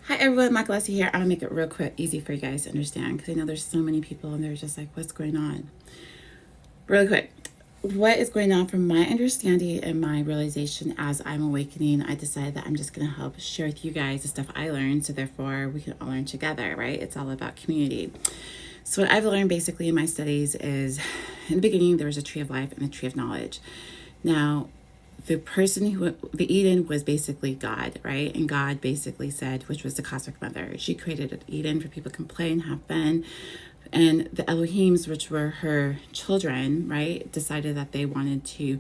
Hi everyone, Michael Leslie here. I'm gonna make it real quick, easy for you guys to understand because I know there's so many people and they're just like, what's going on? Really quick, what is going on from my understanding and my realization as I'm awakening, I decided that I'm just gonna help share with you guys the stuff I learned so therefore we can all learn together, right? It's all about community. So what I've learned basically in my studies is in the beginning there was a tree of life and a tree of knowledge. Now, the Eden was basically God, right? And God basically said, which was the cosmic mother. She created Eden for people to play and have fun. And the Elohims, which were her children, right, decided that they wanted to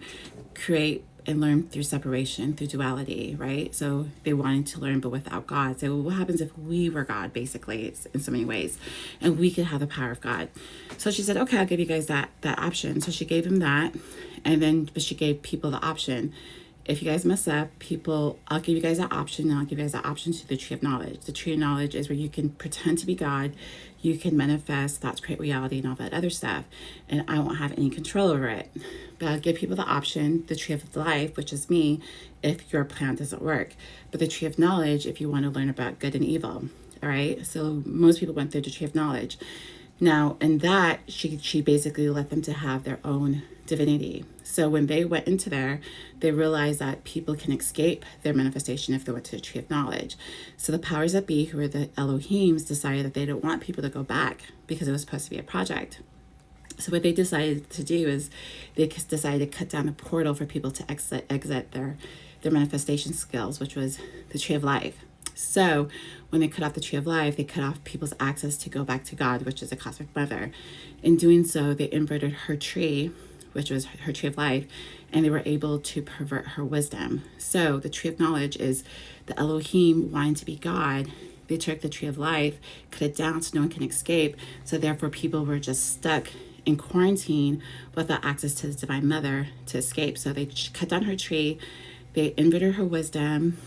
create and learn through separation, through duality, right? So they wanted to learn, but without God. So what happens if we were God, basically, in so many ways, and we could have the power of God? So she said, okay, I'll give you guys that option. So she gave him that, and then, but she gave people the option. If you guys mess up, I'll give you guys that option, and I'll give you guys that option to the tree of knowledge. The tree of knowledge is where you can pretend to be God, you can manifest thoughts, create reality, and all that other stuff, and I won't have any control over it. But I'll give people the option, the tree of life, which is me, if your plan doesn't work. But the tree of knowledge, if you want to learn about good and evil. All right. So most people went through the tree of knowledge. Now, in that, she basically let them to have their own divinity. So when they went into there, they realized that people can escape their manifestation if they went to the tree of knowledge. So the powers that be, who were the Elohims, decided that they don't want people to go back because it was supposed to be a project. So what they decided to do is they decided to cut down the portal for people to exit their manifestation skills, which was the tree of life. So when they cut off the tree of life, they cut off people's access to go back to God, which is a cosmic mother. In doing so, they inverted her tree, which was her tree of life, and they were able to pervert her wisdom. So the tree of knowledge is the Elohim wanting to be God. They took the tree of life, cut it down so no one can escape. So therefore people were just stuck in quarantine without access to the divine mother to escape. So they cut down her tree, they inverted her wisdom,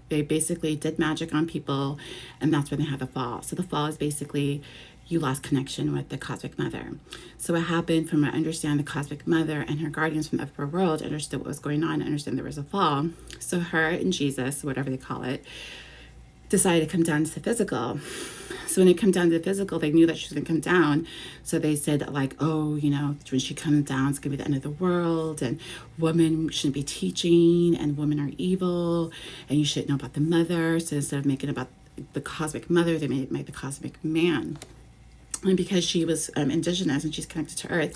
they basically did magic on people, and that's when they had the fall. So the fall is basically you lost connection with the cosmic mother. So what happened, from what I understand, the cosmic mother and her guardians from the upper world understood what was going on, understood there was a fall. So her and Jesus, whatever they call it, decided to come down to the physical. So when they come down to the physical, they knew that she was going to come down. So they said, like, oh, when she comes down, it's going to be the end of the world, and women shouldn't be teaching, and women are evil, and you shouldn't know about the mother. So instead of making it about the cosmic mother, they made it the cosmic man. And because she was indigenous and she's connected to Earth,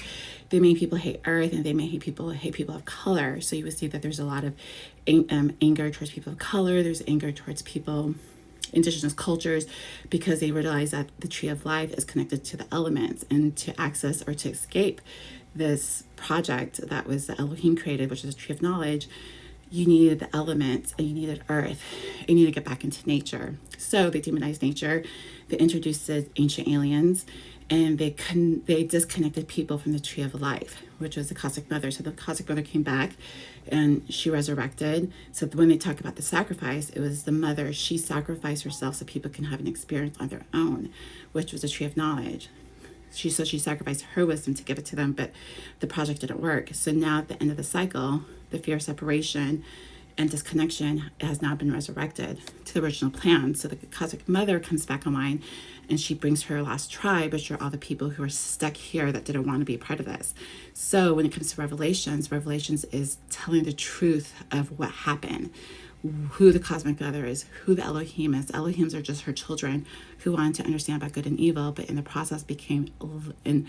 they made people hate Earth, and they made people of color. So you would see that there's a lot of anger towards people of color. There's anger towards people, indigenous cultures, because they realize that the tree of life is connected to the elements, and to access or to escape this project that was the Elohim created, which is a tree of knowledge, you needed the elements and you needed earth, and you need to get back into nature. So they demonized nature, they introduced the ancient aliens, and they disconnected people from the tree of life, which was the cosmic mother. So the cosmic mother came back and she resurrected. So when they talk about the sacrifice, it was the mother. She sacrificed herself so people can have an experience on their own, which was the tree of knowledge. She sacrificed her wisdom to give it to them, but the project didn't work. So now at the end of the cycle, the fear of separation and disconnection has now been resurrected to the original plan. So the cosmic mother comes back online, and she brings her last tribe, which are all the people who are stuck here that didn't want to be a part of this. So when it comes to Revelations is telling the truth of what happened, who the cosmic mother is, who the Elohim is. Elohims are just her children who wanted to understand about good and evil, but in the process became in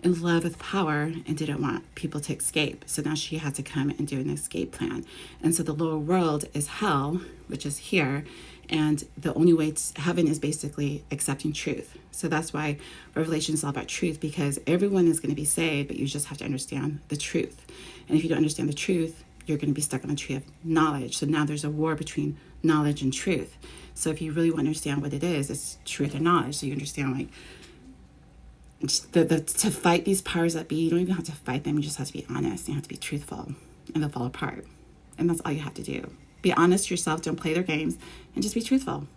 love with power and didn't want people to escape. So now she had to come and do an escape plan. And so the lower world is hell, which is here. And the only way to heaven is basically accepting truth. So that's why Revelation is all about truth, because everyone is going to be saved, but you just have to understand the truth. And if you don't understand the truth, you're going to be stuck on the tree of knowledge. So now there's a war between knowledge and truth. So if you really want to understand what it is, it's truth and knowledge. So you understand, like, to fight these powers that be, you don't even have to fight them. You just have to be honest. You have to be truthful, and they'll fall apart. And that's all you have to do. Be honest yourself. Don't play their games, and just be truthful.